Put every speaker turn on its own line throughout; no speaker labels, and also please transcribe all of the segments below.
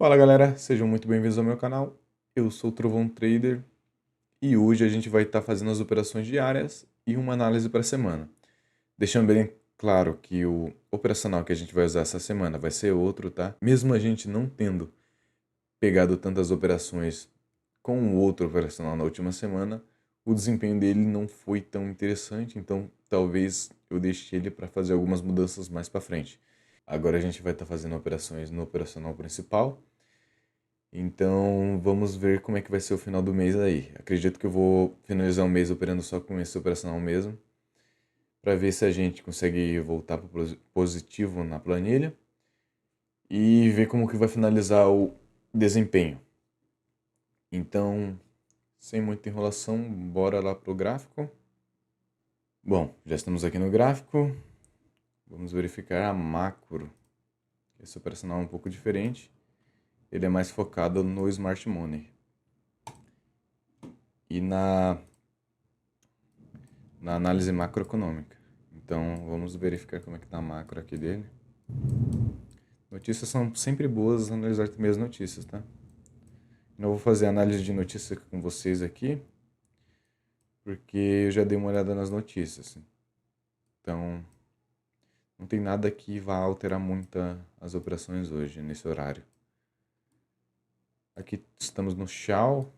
Fala galera, sejam muito bem-vindos ao meu canal. Eu sou o Trovão Trader e hoje a gente vai estar fazendo as operações diárias e uma análise para a semana. Deixando bem claro que o operacional que a gente vai usar essa semana vai ser outro, tá? Mesmo a gente não tendo pegado tantas operações com o outro operacional na última semana, o desempenho dele não foi tão interessante, então talvez eu deixe ele para fazer algumas mudanças mais para frente. Agora a gente vai estar fazendo operações no operacional principal. Então, vamos ver como é que vai ser o final do mês aí. Acredito que eu vou finalizar o mês operando só com esse operacional mesmo, para ver se a gente consegue voltar para o positivo na planilha e ver como que vai finalizar o desempenho. Então, sem muita enrolação, bora lá pro gráfico. Bom, já estamos aqui no gráfico. Vamos verificar a macro. Esse operacional é um pouco diferente. Ele é mais focado no Smart Money. E na análise macroeconômica. Então, vamos verificar como é que está a macro aqui dele. Notícias são sempre boas analisar também as notícias, tá? Não vou fazer análise de notícias com vocês aqui, porque eu já dei uma olhada nas notícias. Então, não tem nada que vá alterar muito as operações hoje, nesse horário. Aqui estamos no Shao.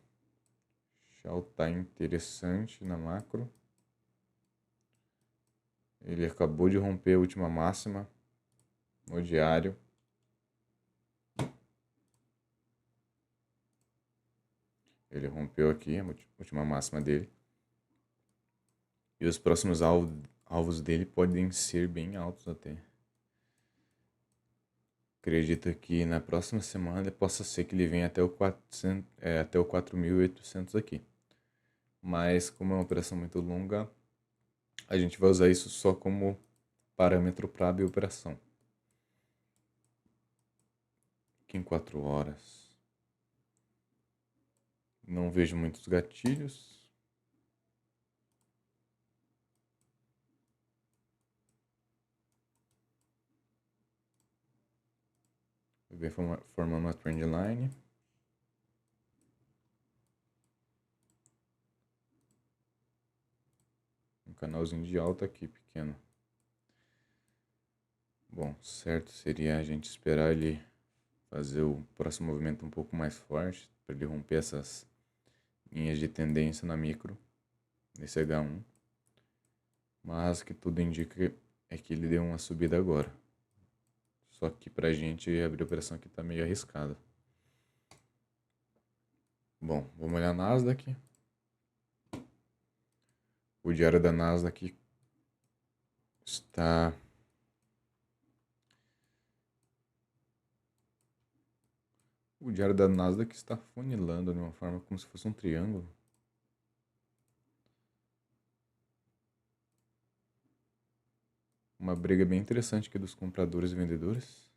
Shao está interessante na macro. Ele acabou de romper a última máxima no diário. Ele rompeu aqui a última máxima dele. E os próximos alvos dele podem ser bem altos até. Acredito que na próxima semana possa ser que ele venha até o 4.800 aqui. Mas como é uma operação muito longa, a gente vai usar isso só como parâmetro para abrir a operação. Aqui em 4 horas. Não vejo muitos gatilhos. Vem formando uma trendline. Um canalzinho de alta aqui, pequeno. Bom, certo seria a gente esperar ele fazer o próximo movimento um pouco mais forte, para ele romper essas linhas de tendência na micro, nesse H1. Mas que tudo indica é que ele deu uma subida agora. Só que pra gente abrir a operação aqui tá meio arriscado. Bom, vamos olhar a Nasdaq. O diário da Nasdaq está... O diário da Nasdaq está funilando de uma forma como se fosse um triângulo. Uma briga bem interessante aqui dos compradores e vendedores.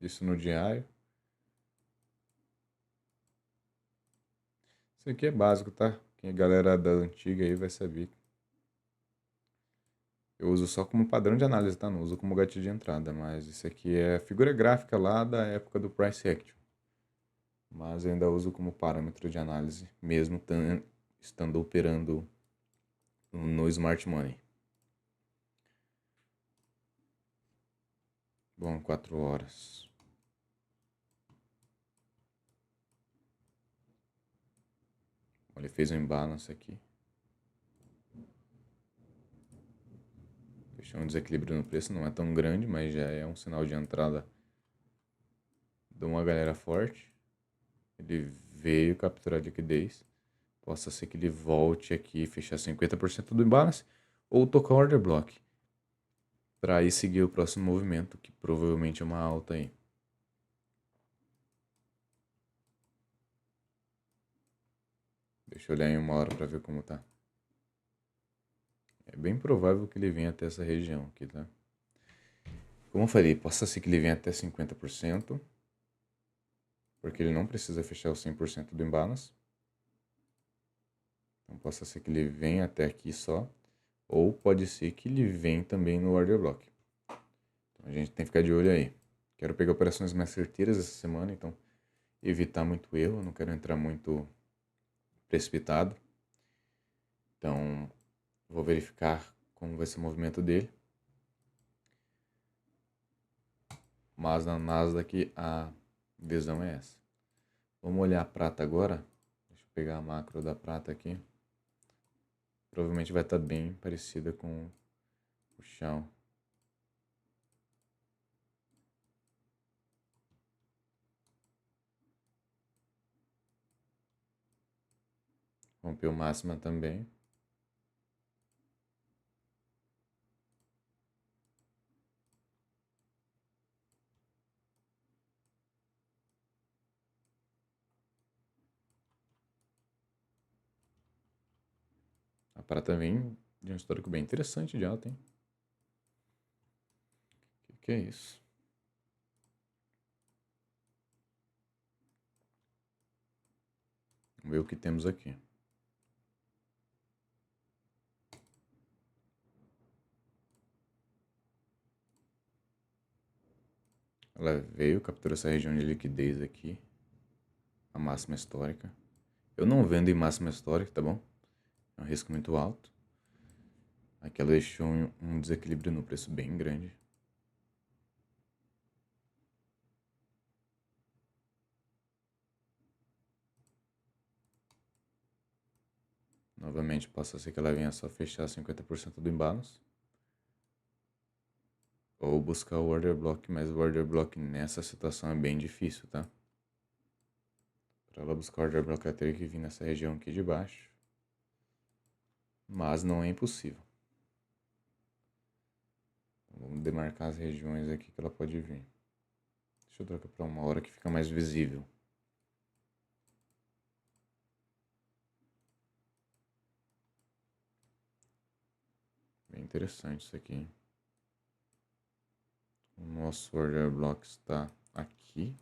Isso no diário. Isso aqui é básico, tá? Quem é galera da antiga aí vai saber. Eu uso só como padrão de análise, tá? Não uso como gatilho de entrada, mas isso aqui é figura gráfica lá da época do Price Action. Mas eu ainda uso como parâmetro de análise, mesmo estando operando no Smart Money. Bom, 4 horas. Ele fez um imbalance aqui. Fechou um desequilíbrio no preço, não é tão grande, mas já é um sinal de entrada de uma galera forte. Ele veio capturar liquidez. Possa ser que ele volte aqui e fechar 50% do imbalance ou tocar order block para aí seguir o próximo movimento, que provavelmente é uma alta aí. Deixa eu olhar em 1 hora para ver como tá. É bem provável que ele venha até essa região aqui, tá? Como eu falei, possa ser que ele venha até 50%, porque ele não precisa fechar o 100% do imbalance. Então possa ser que ele venha até aqui só Ou pode ser que ele venha também no order block. Então a gente tem que ficar de olho aí. Quero pegar operações mais certeiras essa semana, então evitar muito erro, não quero entrar muito precipitado. Então vou verificar como vai ser o movimento dele. Mas na Nasdaq a visão é essa. Vamos olhar a prata agora. Deixa eu pegar a macro da prata aqui. Provavelmente vai estar bem parecida com o chão. Rompeu máxima também. A prata vem de um histórico bem interessante de alta, hein? Que é isso? Vamos ver o que temos aqui. Ela veio, capturou essa região de liquidez aqui. A máxima histórica. Eu não vendo em máxima histórica, tá bom? É um risco muito alto. Aqui ela deixou um desequilíbrio no preço bem grande. Novamente, possa ser que ela venha só fechar 50% do imbalance. Ou buscar o order block, mas o order block nessa situação é bem difícil, tá? Para ela buscar o order block, ela teria que vir nessa região aqui de baixo. Mas não é impossível. Então, vamos demarcar as regiões aqui que ela pode vir. Deixa eu trocar para uma hora que fica mais visível. Bem interessante isso aqui. O nosso order block está aqui.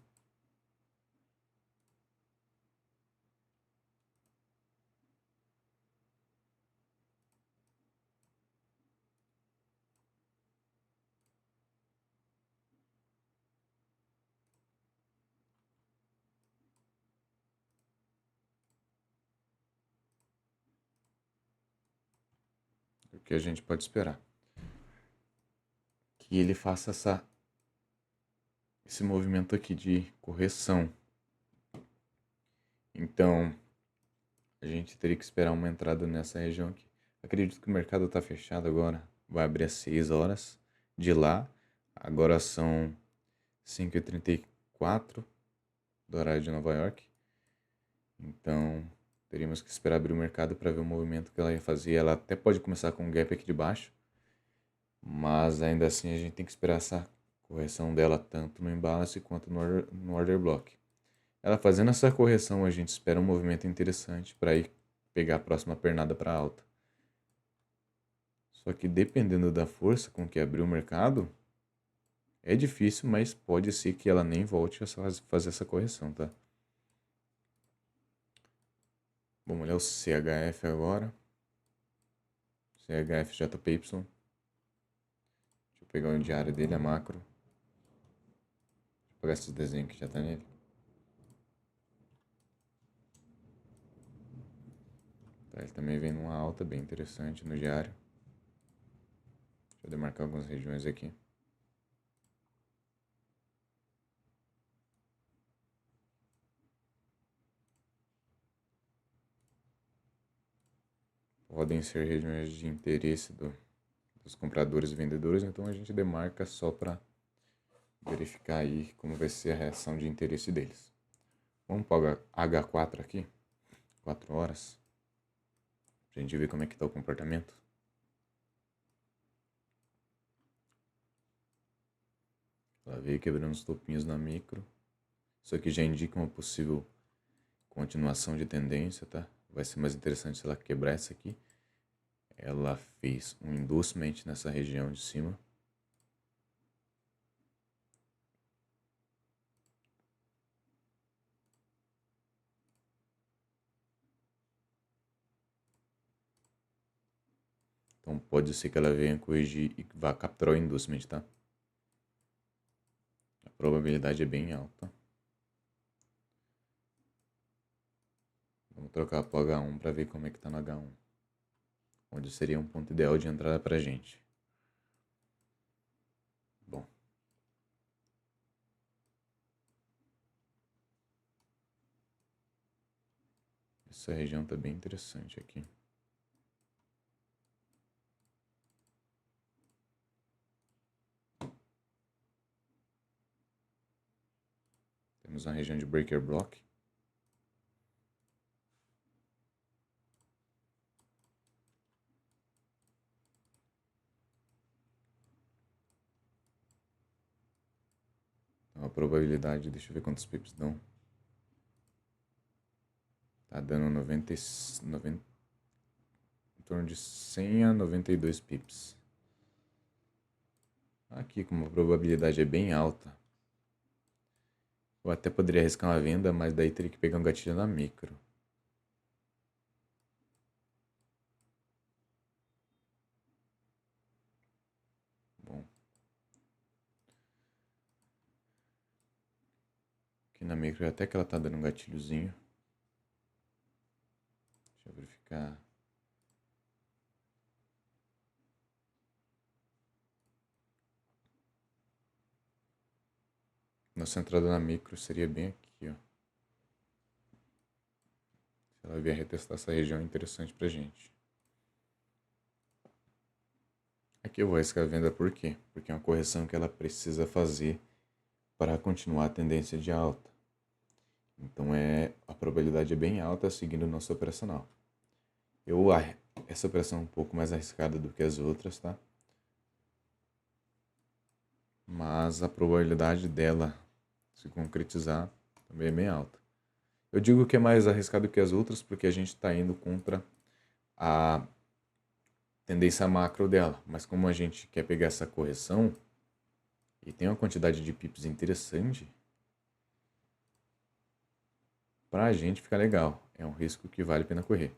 O que a gente pode esperar? Que ele faça esse movimento aqui de correção. Então, a gente teria que esperar uma entrada nessa região aqui. Acredito que o mercado está fechado agora. Vai abrir às 6 horas de lá. Agora são 5h34 do horário de Nova York. Então, teríamos que esperar abrir o mercado para ver o movimento que ela ia fazer. Ela até pode começar com um gap aqui de baixo. Mas ainda assim a gente tem que esperar essa correção dela tanto no imbalance quanto no order block. Ela fazendo essa correção, a gente espera um movimento interessante para ir pegar a próxima pernada para alta. Só que dependendo da força com que abrir o mercado, é difícil, mas pode ser que ela nem volte a fazer essa correção, tá? Vamos olhar o CHF agora. CHF JPY. Deixa eu pegar o diário dele, a macro. Deixa eu pegar esses desenhos que já tá nele. Tá, ele também vem numa alta bem interessante no diário. Deixa eu demarcar algumas regiões aqui. Podem ser regiões de interesse dos compradores e vendedores, então a gente demarca só para verificar aí como vai ser a reação de interesse deles. Vamos para o H4 aqui, 4 horas, para a gente ver como é que está o comportamento. Ela veio quebrando os topinhos na micro. Isso aqui já indica uma possível continuação de tendência, tá? Vai ser mais interessante se ela quebrar essa aqui. Ela fez um endorsement nessa região de cima. Então pode ser que ela venha corrigir e vá capturar o inducement, tá? A probabilidade é bem alta. Vamos trocar para o H1 para ver como é que tá no H1. Onde seria um ponto ideal de entrada pra gente. Bom. Essa região tá bem interessante aqui. Temos uma região de breaker block. Então, a probabilidade, deixa eu ver quantos pips dão. Tá dando 90, em torno de 100 a 92 pips. Aqui, como a probabilidade é bem alta, eu até poderia arriscar uma venda, mas daí teria que pegar um gatilho na micro. Bom. Aqui na micro até que ela tá dando um gatilhozinho. Deixa eu verificar. Nossa entrada na micro seria bem aqui, ó. Se ela vier retestar essa região, é interessante pra gente. Aqui eu vou arriscar a venda por quê? Porque é uma correção que ela precisa fazer para continuar a tendência de alta. Então a probabilidade é bem alta seguindo o nosso operacional. Essa operação é um pouco mais arriscada do que as outras, tá? Mas a probabilidade dela se concretizar também é bem alta. Eu digo que é mais arriscado que as outras porque a gente está indo contra a tendência macro dela. Mas como a gente quer pegar essa correção e tem uma quantidade de pips interessante, para a gente fica legal. É um risco que vale a pena correr.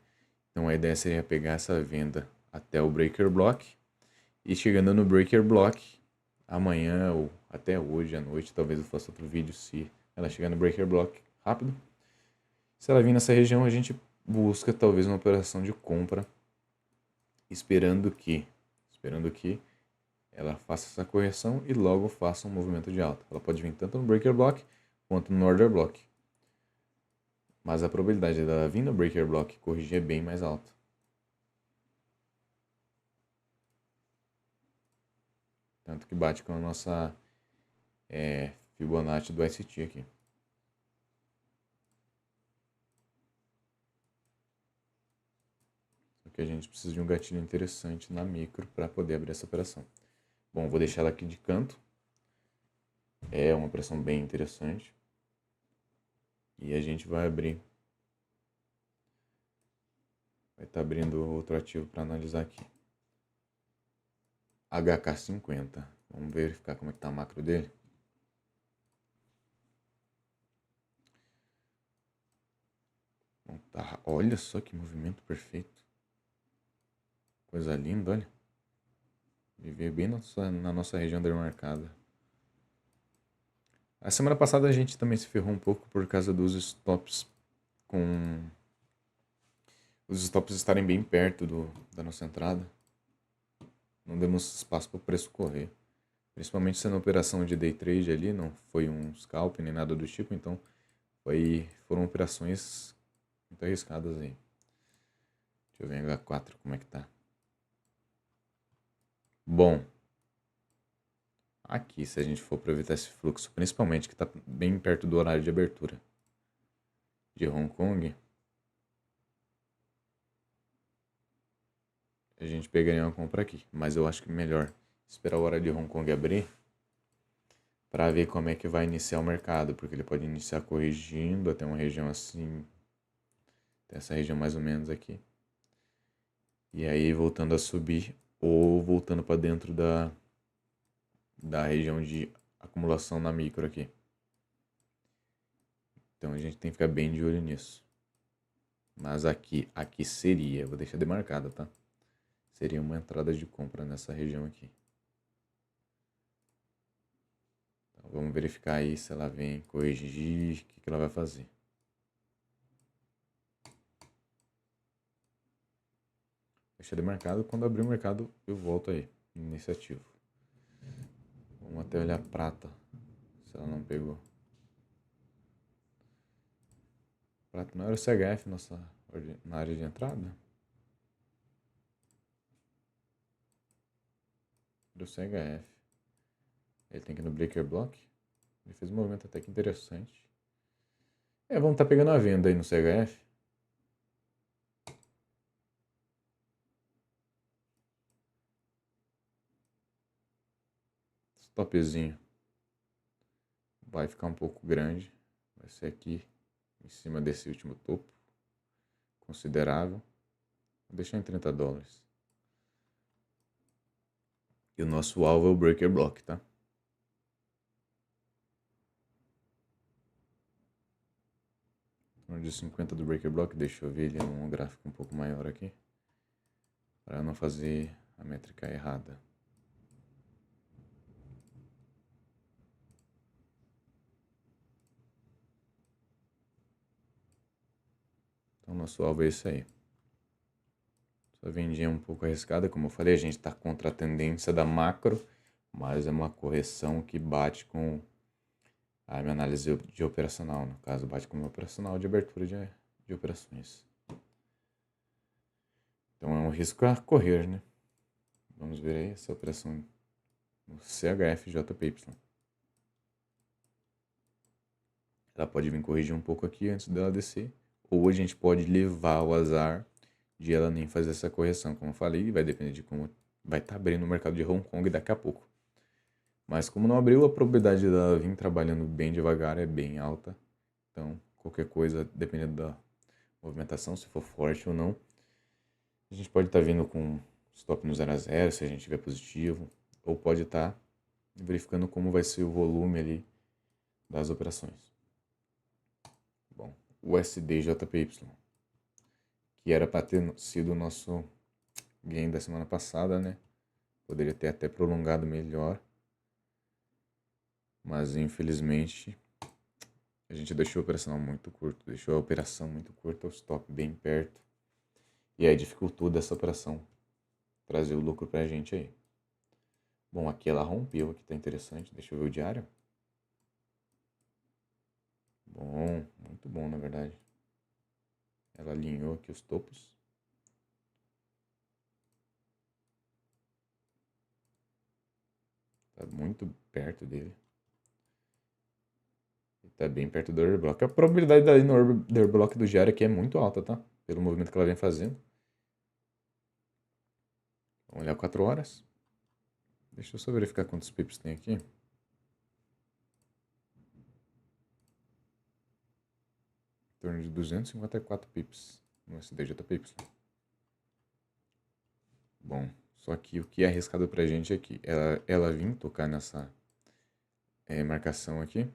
Então a ideia seria pegar essa venda até o breaker block e chegando no breaker block amanhã ou até hoje à noite, talvez eu faça outro vídeo se ela chegar no breaker block rápido. Se ela vir nessa região, a gente busca talvez uma operação de compra, esperando que ela faça essa correção e logo faça um movimento de alta. Ela pode vir tanto no breaker block quanto no order block. Mas a probabilidade dela vir no breaker block e corrigir é bem mais alta. Tanto que bate com a nossa Fibonacci do ST aqui. Só que a gente precisa de um gatilho interessante na micro para poder abrir essa operação. Bom, vou deixar ela aqui de canto. É uma operação bem interessante. E a gente vai abrir. Vai estar abrindo outro ativo para analisar aqui. HK50. Vamos verificar como é que tá a macro dele. Bom, tá. Olha só que movimento perfeito. Coisa linda, olha. Ele veio bem na nossa região demarcada. A semana passada a gente também se ferrou um pouco por causa dos stops com os stops estarem bem perto da nossa entrada. Não demos espaço para o preço correr. Principalmente sendo operação de day trade ali, não foi um scalp nem nada do tipo, então foram operações muito arriscadas aí. Deixa eu ver em H4 como é que tá. Bom, aqui se a gente for aproveitar esse fluxo, principalmente que está bem perto do horário de abertura de Hong Kong, a gente pegaria uma compra aqui. Mas eu acho que melhor esperar o horário de Hong Kong abrir para ver como é que vai iniciar o mercado, porque ele pode iniciar corrigindo até uma região assim, até essa região mais ou menos aqui. E aí voltando a subir ou voltando para dentro da região de acumulação na micro aqui. Então a gente tem que ficar bem de olho nisso. Mas aqui seria, vou deixar demarcado, tá? seria uma entrada de compra nessa região aqui. Então, vamos verificar aí se ela vem corrigir, o que ela vai fazer. Fechei de mercado, quando abrir o mercado eu volto aí, iniciativo. Vamos até olhar a prata, se ela não pegou. Prata não era o CHF na área de entrada? Do CHF. Ele tem que ir no Breaker Block. Ele fez um movimento até que interessante. Vamos estar pegando a venda aí no CHF. Stopzinho vai ficar um pouco grande. Vai ser aqui em cima desse último topo. Considerável. Vou deixar em $30. E o nosso alvo é o Breaker Block, tá? De 50 do Breaker Block, deixa eu ver ele num gráfico um pouco maior aqui, para não fazer a métrica errada. Então nosso alvo é esse aí. Essa vendinha um pouco arriscada, como eu falei, a gente está contra a tendência da macro, mas é uma correção que bate com a minha análise de operacional, no caso bate com o meu operacional de abertura de operações. Então é um risco a correr, né? Vamos ver aí essa operação no CHF-JPY. Ela pode vir corrigir um pouco aqui antes dela descer, ou a gente pode levar o azar de ela nem fazer essa correção, como eu falei, vai depender de como vai estar abrindo o mercado de Hong Kong daqui a pouco. Mas como não abriu, a probabilidade dela vir trabalhando bem devagar é bem alta. Então, qualquer coisa, dependendo da movimentação, se for forte ou não, a gente pode estar vindo com stop no 0 a 0, se a gente tiver positivo, ou pode estar verificando como vai ser o volume ali das operações. Bom, o USD-JPY, que era para ter sido o nosso gain da semana passada, né? Poderia ter até prolongado melhor, mas infelizmente a gente deixou a operação muito curta, o stop bem perto, e aí dificultou dessa operação trazer o lucro pra gente aí. Bom, aqui ela rompeu, aqui tá interessante, deixa eu ver o diário. Bom, muito bom na verdade. Ela alinhou aqui os topos. Tá muito perto dele. Tá bem perto do order block. A probabilidade dela ir no order block do diário aqui é muito alta, tá? Pelo movimento que ela vem fazendo. Vamos olhar 4 horas. Deixa eu só verificar quantos pips tem aqui. Em torno de 254 pips no SDJPY. Bom, só que o que é arriscado pra gente é que ela vir tocar nessa marcação aqui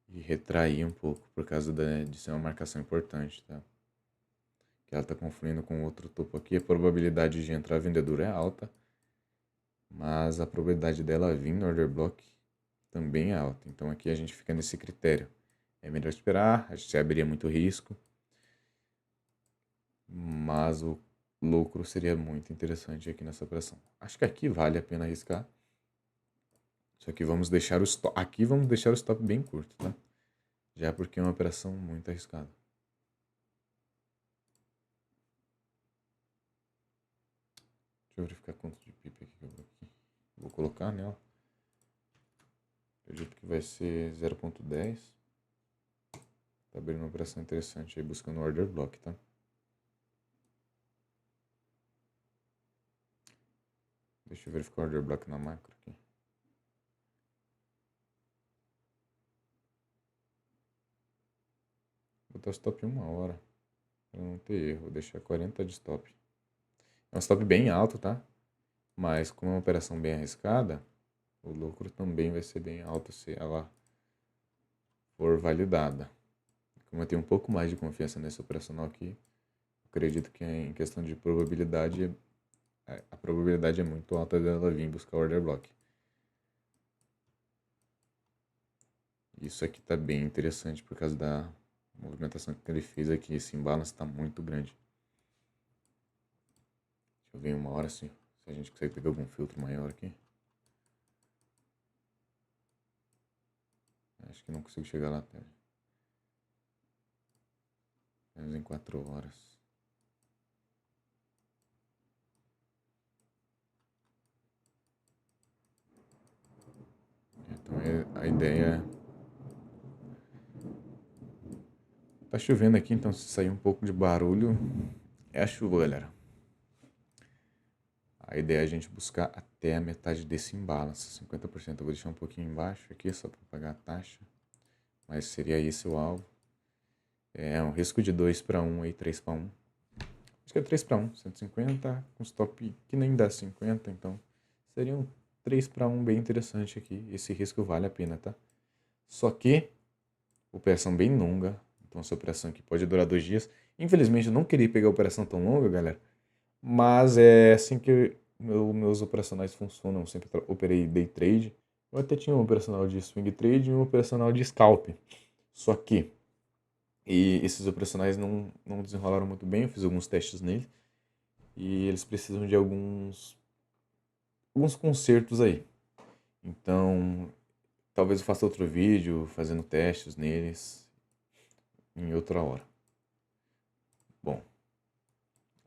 e retrair um pouco por causa de ser uma marcação importante, tá? Que ela tá confluindo com outro topo aqui. A probabilidade de entrar vendedor é alta, mas a probabilidade dela vir no order block também é alta. Então aqui a gente fica nesse critério. É melhor esperar, a gente abriria muito risco, mas o lucro seria muito interessante aqui nessa operação. Acho que aqui vale a pena arriscar. Só que vamos deixar o stop, aqui vamos deixar o stop bem curto, tá? Já porque é uma operação muito arriscada. Deixa eu verificar quanto de pip aqui que eu vou colocar nela. Acredito que vai ser 0.10. Tá abrindo uma operação interessante aí, buscando o order block, tá? Deixa eu verificar o order block na macro aqui. Vou botar o stop em 1 hora, pra não ter erro. Vou deixar 40 de stop. É um stop bem alto, tá? Mas como é uma operação bem arriscada, o lucro também vai ser bem alto se ela for validada. Como eu tenho um pouco mais de confiança nesse operacional aqui, acredito que em questão de probabilidade a probabilidade é muito alta dela vir buscar o order block. Isso aqui tá bem interessante por causa da movimentação que ele fez aqui. Esse imbalance está muito grande. Deixa eu ver uma hora se a gente consegue pegar algum filtro maior aqui. Acho que não consigo chegar lá até. Menos em 4 horas. Então a ideia tá chovendo aqui, então se sair um pouco de barulho, é a chuva, galera. A ideia é a gente buscar até a metade desse imbalance, 50%. Eu vou deixar um pouquinho embaixo aqui, só para pagar a taxa. Mas seria esse o alvo. É um risco de 2 para 1 aí, 3 para 1. Acho que é 3 para 1, 150, com stop que nem dá 50, então seria um 3 para 1 bem interessante aqui. Esse risco vale a pena, tá? Só que, operação bem longa, então essa operação aqui pode durar 2 dias. Infelizmente eu não queria pegar a operação tão longa, galera, mas é assim que meus operacionais funcionam. Eu sempre operei day trade. Eu até tinha um operacional de swing trade e um operacional de scalp. Só que esses operacionais não desenrolaram muito bem. Eu fiz alguns testes neles e eles precisam de alguns consertos aí. Então, talvez eu faça outro vídeo fazendo testes neles em outra hora. Bom,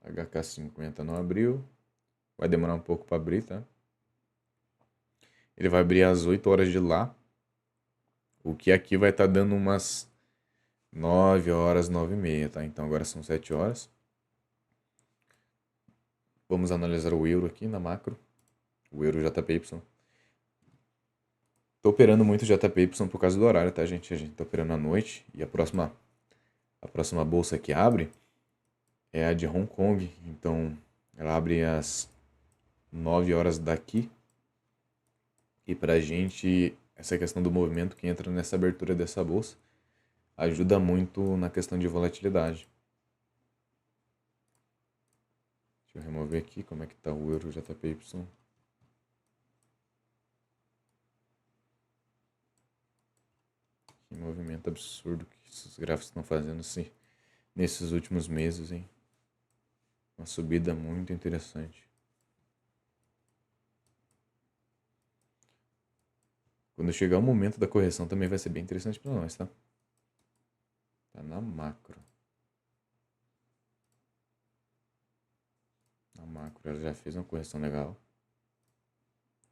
HK50 não abriu. Vai demorar um pouco para abrir, tá? Ele vai abrir às 8 horas de lá. O que aqui vai estar dando umas 9 horas, 9h30, tá? Então agora são 7 horas. Vamos analisar o euro aqui na macro. O euro JPY. Tô operando muito JPY por causa do horário, tá, gente? A gente tá operando à noite. E a próxima bolsa que abre é a de Hong Kong. Então ela abre às 9 horas daqui. E pra gente, essa questão do movimento que entra nessa abertura dessa bolsa ajuda muito na questão de volatilidade. Deixa eu remover aqui como é que tá o euro JPY. Que movimento absurdo que esses gráficos estão fazendo assim, nesses últimos meses, hein? Uma subida muito interessante. Quando chegar o momento da correção também vai ser bem interessante para nós, tá? Tá na macro. Na macro ela já fez uma correção legal.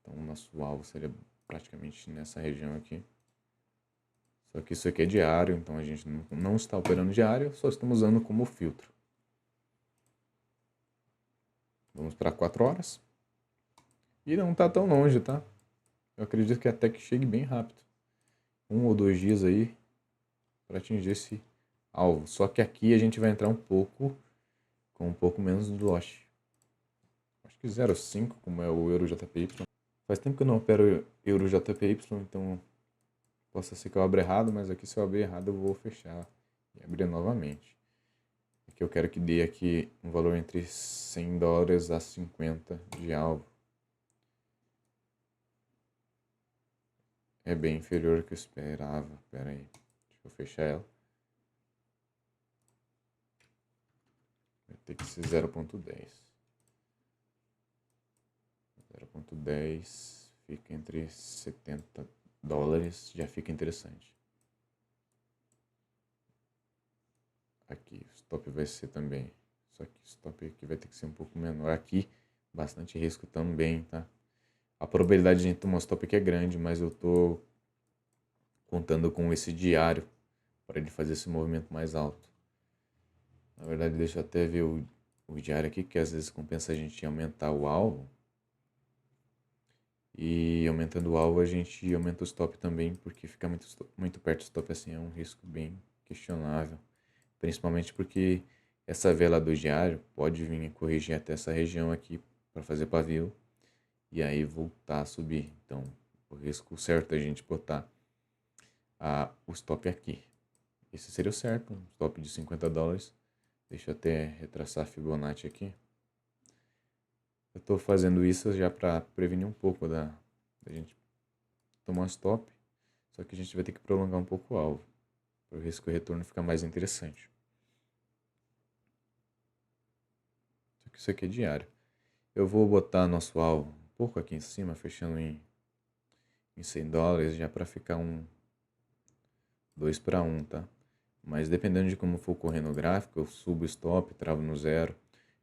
Então o nosso alvo seria praticamente nessa região aqui. Só que isso aqui é diário, então a gente não está operando diário, só estamos usando como filtro. Vamos para 4 horas. E não está tão longe, tá? Eu acredito que até que chegue bem rápido. 1 ou 2 dias aí para atingir esse alvo. Só que aqui a gente vai entrar com um pouco menos do loss. Acho que 0,5, como é o Euro JPY. Faz tempo que eu não opero Euro JPY, então possa ser que eu abra errado, mas aqui se eu abrir errado eu vou fechar e abrir novamente. Aqui eu quero que dê aqui um valor entre $100 a 50 de alvo. É bem inferior ao que eu esperava. Pera aí, deixa eu fechar ela. Vai ter que ser 0,10. 0,10 fica entre $70, já fica interessante. Aqui, o stop vai ser também. Só que o stop aqui vai ter que ser um pouco menor. Aqui, bastante risco também, tá? A probabilidade de a gente tomar um stop aqui é grande, mas eu tô contando com esse diário para ele fazer esse movimento mais alto. Na verdade, deixa eu até ver o diário aqui, que às vezes compensa a gente aumentar o alvo. E aumentando o alvo, a gente aumenta o stop também, porque ficar muito perto do stop assim é um risco bem questionável. Principalmente porque essa vela do diário pode vir corrigir até essa região aqui para fazer pavio e aí voltar a subir. Então, o risco certo é a gente botar o stop aqui. Esse seria o certo, um stop de $50. Deixa eu até retraçar a Fibonacci aqui. Eu estou fazendo isso já para prevenir um pouco da gente tomar stop, só que a gente vai ter que prolongar um pouco o alvo, para o risco e retorno ficar mais interessante. Só que isso aqui é diário. Eu vou botar nosso alvo um pouco aqui em cima, fechando em $100, já para ficar um 2 para 1, tá? Mas dependendo de como for correndo o gráfico, eu subo o stop, travo no zero.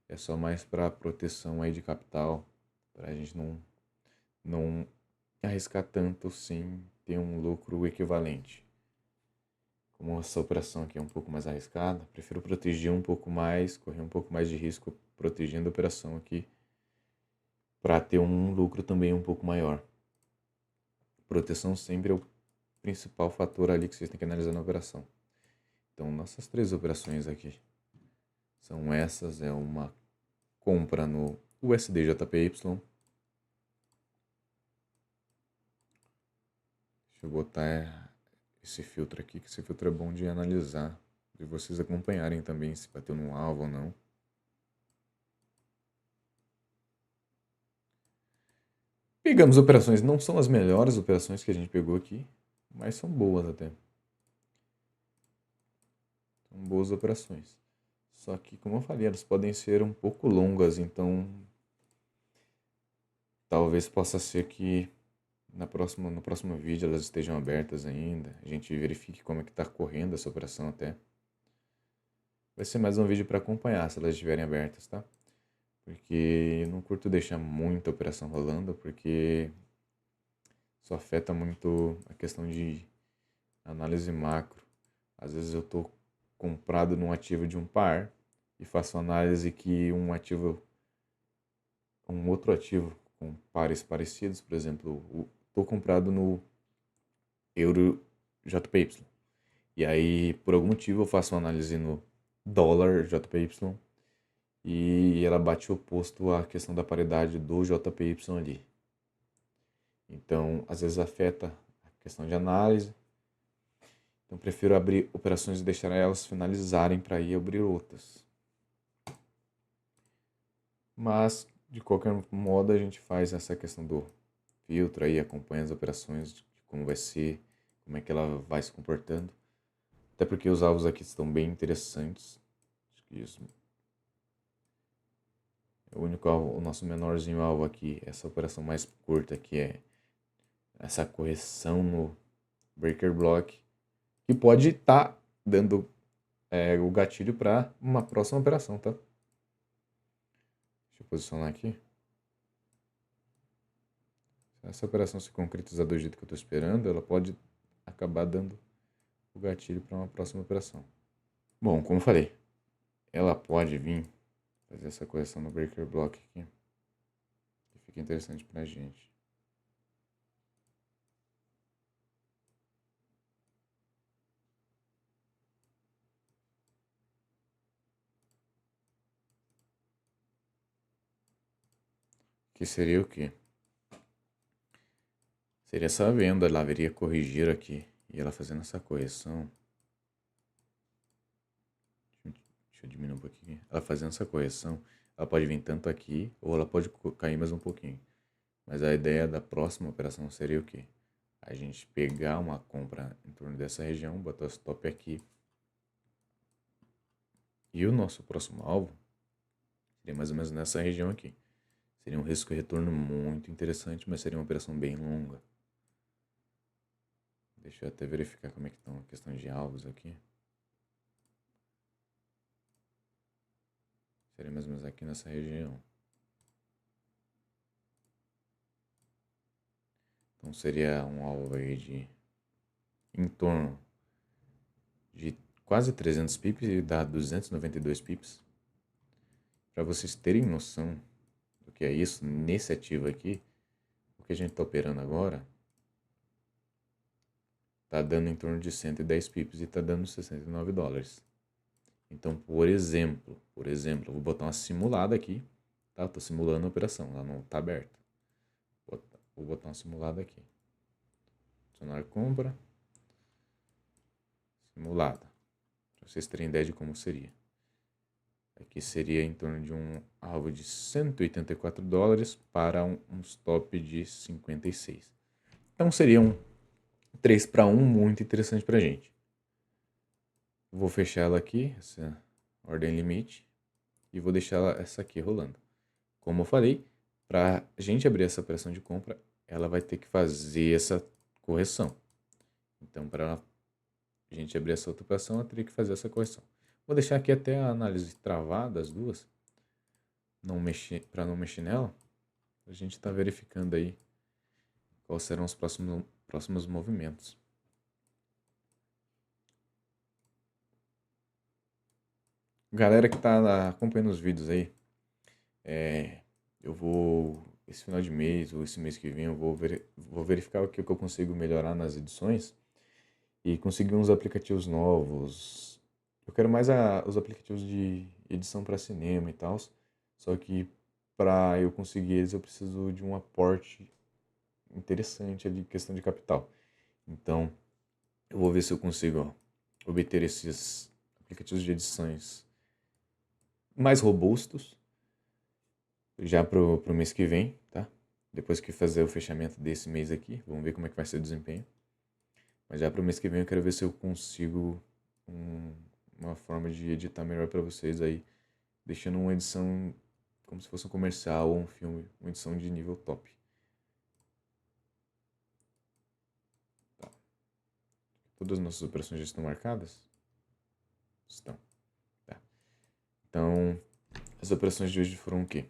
É só mais para proteção aí de capital, para a gente não arriscar tanto sem ter um lucro equivalente. Como essa operação aqui é um pouco mais arriscada, prefiro proteger um pouco mais, correr um pouco mais de risco protegendo a operação aqui, para ter um lucro também um pouco maior. Proteção sempre é o principal fator ali que vocês têm que analisar na operação. Então, nossas 3 operações aqui são essas, é uma compra no USDJPY. Deixa eu botar esse filtro aqui, que esse filtro é bom de analisar, de vocês acompanharem também se bateu no alvo ou não. Pegamos operações, não são as melhores operações que a gente pegou aqui, mas são boas até. São boas operações. Só que, como eu falei, elas podem ser um pouco longas, então talvez possa ser que no próximo vídeo elas estejam abertas ainda. A gente verifique como é que está correndo essa operação até. Vai ser mais um vídeo para acompanhar se elas estiverem abertas, tá? Porque eu não curto deixar muita operação rolando, porque isso afeta muito a questão de análise macro. Às vezes eu estou comprado num ativo de um par e faço análise que um outro ativo com pares parecidos, por exemplo, estou comprado no Euro JPY. E aí, por algum motivo, eu faço uma análise no dólar JPY e ela bate oposto à questão da paridade do JPY ali. Então, às vezes afeta a questão de análise. Então, prefiro abrir operações e deixar elas finalizarem para ir abrir outras. Mas, de qualquer modo, a gente faz essa questão do filtro aí, acompanha as operações, de como vai ser, como é que ela vai se comportando. Até porque os alvos aqui estão bem interessantes. Acho que isso. O único alvo, o nosso menorzinho alvo aqui, essa operação mais curta que é essa correção no breaker block, que pode estar dando o gatilho para uma próxima operação, tá? Deixa eu posicionar aqui. Se essa operação se concretizar do jeito que eu estou esperando, ela pode acabar dando o gatilho para uma próxima operação. Bom, como eu falei, ela pode vir fazer essa correção no breaker block aqui, que fica interessante para a gente. Que seria o quê? Seria essa venda, ela viria corrigir aqui e ela fazendo essa correção. Deixa eu diminuir um pouquinho. Ela fazendo essa correção, ela pode vir tanto aqui ou ela pode cair mais um pouquinho. Mas a ideia da próxima operação seria o quê? A gente pegar uma compra em torno dessa região, botar o stop aqui. E o nosso próximo alvo seria mais ou menos nessa região aqui. Seria um risco e retorno muito interessante, mas seria uma operação bem longa. Deixa eu até verificar como é que estão a questão de alvos aqui. Seria mais ou menos aqui nessa região. Então seria um alvo aí de em torno de quase 300 pips e dá 292 pips. Para vocês terem noção do que é isso, nesse ativo aqui, o que a gente está operando agora está dando em torno de 110 pips e está dando $69. Então, por exemplo, eu vou botar uma simulada aqui, tá? Estou simulando a operação, ela não está aberta. Vou botar uma simulada aqui. Adicionar compra, simulada, para vocês terem ideia de como seria. Aqui seria em torno de um alvo de $184 para um stop de 56. Então seria um 3 para 1 muito interessante para a gente. Vou fechar ela aqui, essa ordem limite, e vou deixar essa aqui rolando. Como eu falei, para a gente abrir essa operação de compra, ela vai ter que fazer essa correção. Então, para a gente abrir essa outra operação, ela teria que fazer essa correção. Vou deixar aqui até a análise travada, as duas, para não mexer nela. A gente está verificando aí quais serão os próximos movimentos. Galera que está acompanhando os vídeos aí, eu vou, esse final de mês ou esse mês que vem, eu vou verificar o que eu consigo melhorar nas edições e conseguir uns aplicativos novos. Eu quero mais os aplicativos de edição para cinema e tal, só que para eu conseguir eles eu preciso de um aporte interessante ali, questão de capital. Então, eu vou ver se eu consigo obter esses aplicativos de edições mais robustos já pro mês que vem, tá? Depois que fazer o fechamento desse mês aqui, vamos ver como é que vai ser o desempenho. Mas já pro mês que vem eu quero ver se eu consigo uma forma de editar melhor para vocês aí, deixando uma edição como se fosse um comercial ou um filme, uma edição de nível top. Tá. Todas as nossas operações já estão marcadas? Estão. Tá. Então, as operações de hoje foram o quê?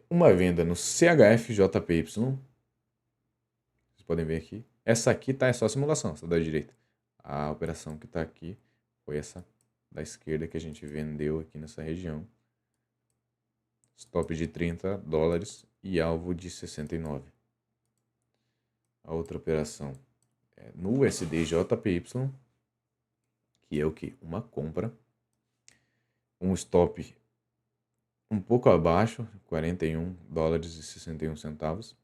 Uma venda no CHFJPY. Vocês podem ver aqui. Essa aqui é só simulação, essa da direita. A operação que está aqui foi essa da esquerda que a gente vendeu aqui nessa região. Stop de $30 e alvo de 69. A outra operação é no USDJPY, que é o que? Uma compra. Um stop um pouco abaixo, $41,61.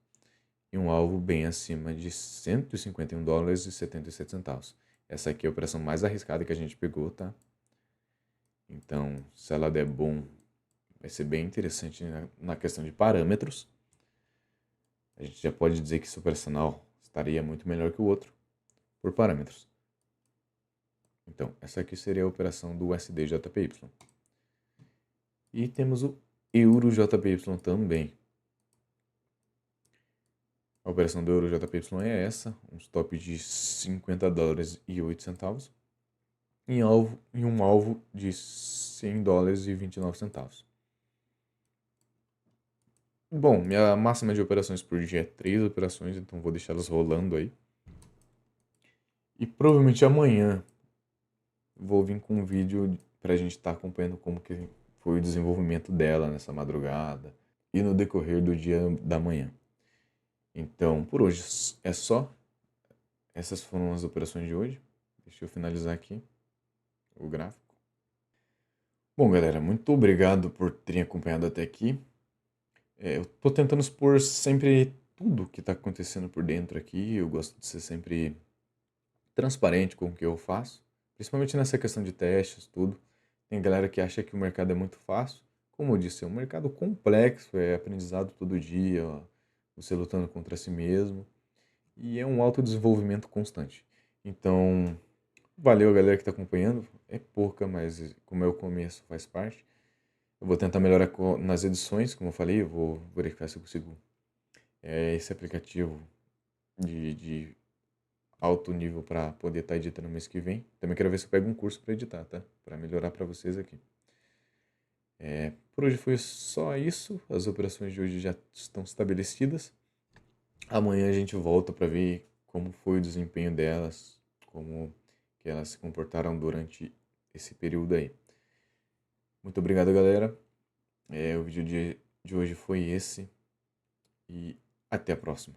E um alvo bem acima de $151,77. Essa aqui é a operação mais arriscada que a gente pegou, tá? Então, se ela der bom, vai ser bem interessante na questão de parâmetros. A gente já pode dizer que esse operacional estaria muito melhor que o outro por parâmetros. Então, essa aqui seria a operação do USDJPY. E temos o EuroJPY também. A operação do EuroJPY é essa, um stop de $50,08 e um alvo de $100,29. Bom, minha máxima de operações por dia é 3 operações, então vou deixá-las rolando aí. E provavelmente amanhã vou vir com um vídeo pra gente estar acompanhando como que foi o desenvolvimento dela nessa madrugada e no decorrer do dia da manhã. Então, por hoje é só. Essas foram as operações de hoje. Deixa eu finalizar aqui o gráfico. Bom, galera, muito obrigado por terem acompanhado até aqui. Eu tô tentando expor sempre tudo que está acontecendo por dentro aqui. Eu gosto de ser sempre transparente com o que eu faço, principalmente nessa questão de testes, tudo. Tem galera que acha que o mercado é muito fácil. Como eu disse, é um mercado complexo, é aprendizado todo dia, ó, você lutando contra si mesmo. E é um autodesenvolvimento constante. Então, valeu a galera que está acompanhando. É pouca, mas como é o começo, faz parte. Eu vou tentar melhorar nas edições, como eu falei, eu vou verificar se eu consigo esse aplicativo de alto nível para poder estar editando no mês que vem. Também quero ver se eu pego um curso para editar, tá? Para melhorar para vocês aqui. Por hoje foi só isso. As operações de hoje já estão estabelecidas. Amanhã a gente volta para ver como foi o desempenho delas, como que elas se comportaram durante esse período aí. Muito obrigado, galera. O vídeo de hoje foi esse e até a próxima.